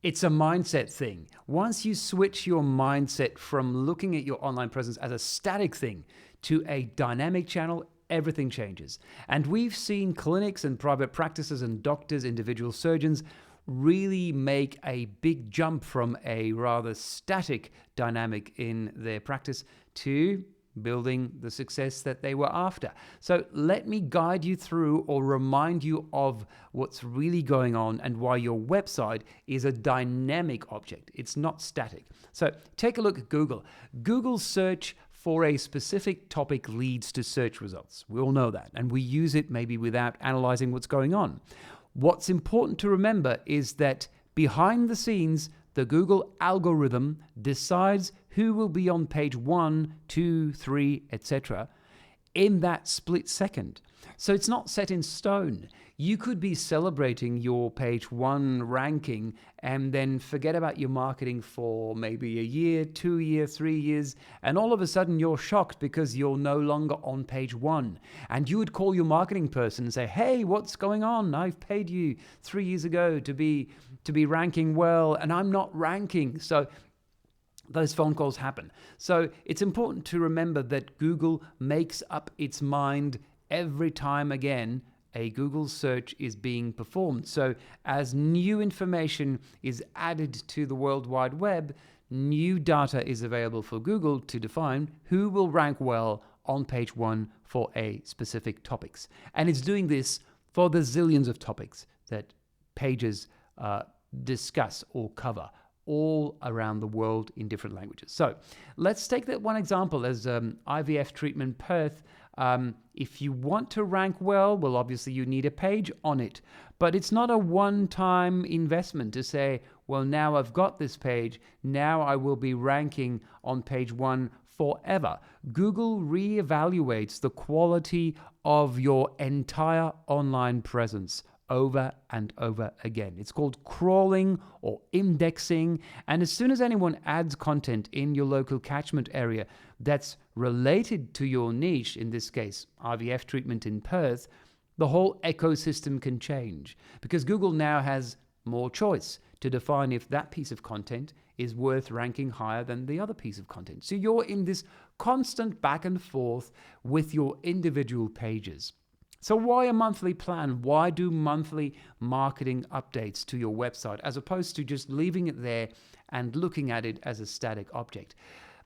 It's a mindset thing. Once you switch your mindset from looking at your online presence as a static thing to a dynamic channel, everything changes. And we've seen clinics and private practices and doctors, individual surgeons, really make a big jump from a rather static dynamic in their practice to building the success that they were after. So let me guide you through or remind you of what's really going on and why your website is a dynamic object. It's not static. So take a look at Google. Google search for a specific topic leads to search results. We all know that, and we use it maybe without analyzing what's going on. What's important to remember is that behind the scenes, the Google algorithm decides who will be on page 1, 2, 3, etc. in that split second. So it's not set in stone. You could be celebrating your page 1 ranking and then forget about your marketing for maybe a year, 2 years, 3 years, and all of a sudden you're shocked because you're no longer on page 1. And you would call your marketing person and say, "Hey, what's going on? I've paid you 3 years ago to be ranking well, and I'm not ranking." So those phone calls happen. So it's important to remember that Google makes up its mind every time again a Google search is being performed. So as new information is added to the World Wide Web, new data is available for Google to define who will rank well on page 1 for a specific topics. And it's doing this for the zillions of topics that pages discuss or cover all around the world in different languages. So let's take that one example as IVF treatment Perth. If you want to rank well, obviously you need a page on it, but it's not a one-time investment to say, well, now I've got this page, now I will be ranking on page 1 forever. Google reevaluates the quality of your entire online presence over and over again. It's called crawling or indexing. And as soon as anyone adds content in your local catchment area that's related to your niche, in this case, IVF treatment in Perth, the whole ecosystem can change because Google now has more choice to define if that piece of content is worth ranking higher than the other piece of content. So you're in this constant back and forth with your individual pages. So why a monthly plan? Why do monthly marketing updates to your website as opposed to just leaving it there and looking at it as a static object?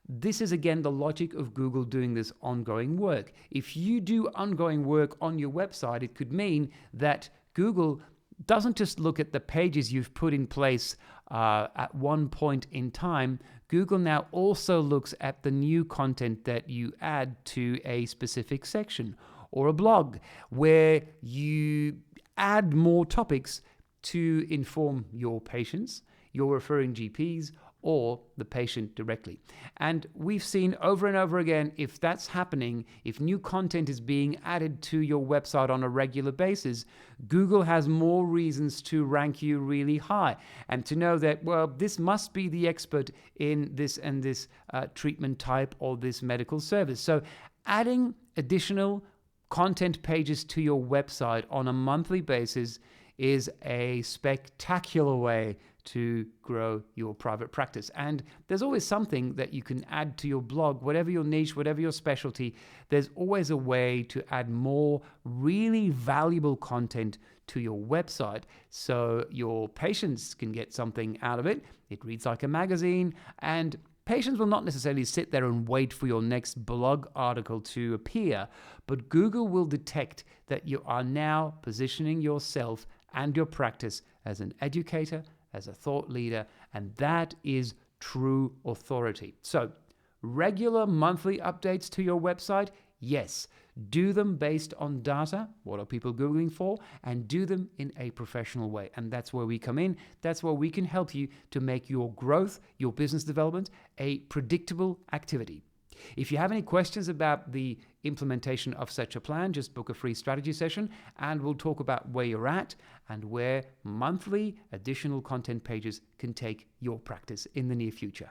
This is again the logic of Google doing this ongoing work. If you do ongoing work on your website, it could mean that Google doesn't just look at the pages you've put in place at one point in time. Google now also looks at the new content that you add to a specific section or a blog where you add more topics to inform your patients, your referring GPs, or the patient directly. And we've seen over and over again, if that's happening, if new content is being added to your website on a regular basis, Google has more reasons to rank you really high and to know that, well, this must be the expert in this and this treatment type or this medical service. So adding additional content pages to your website on a monthly basis is a spectacular way to grow your private practice. And there's always something that you can add to your blog, whatever your niche, whatever your specialty, there's always a way to add more really valuable content to your website so your patients can get something out of it. It reads like a magazine, and patients will not necessarily sit there and wait for your next blog article to appear, but Google will detect that you are now positioning yourself and your practice as an educator, as a thought leader, and that is true authority. So, regular monthly updates to your website, yes. Do them based on data, what are people Googling for, and do them in a professional way. And that's where we come in. That's where we can help you to make your growth, your business development, a predictable activity. If you have any questions about the implementation of such a plan, just book a free strategy session and we'll talk about where you're at and where monthly additional content pages can take your practice in the near future.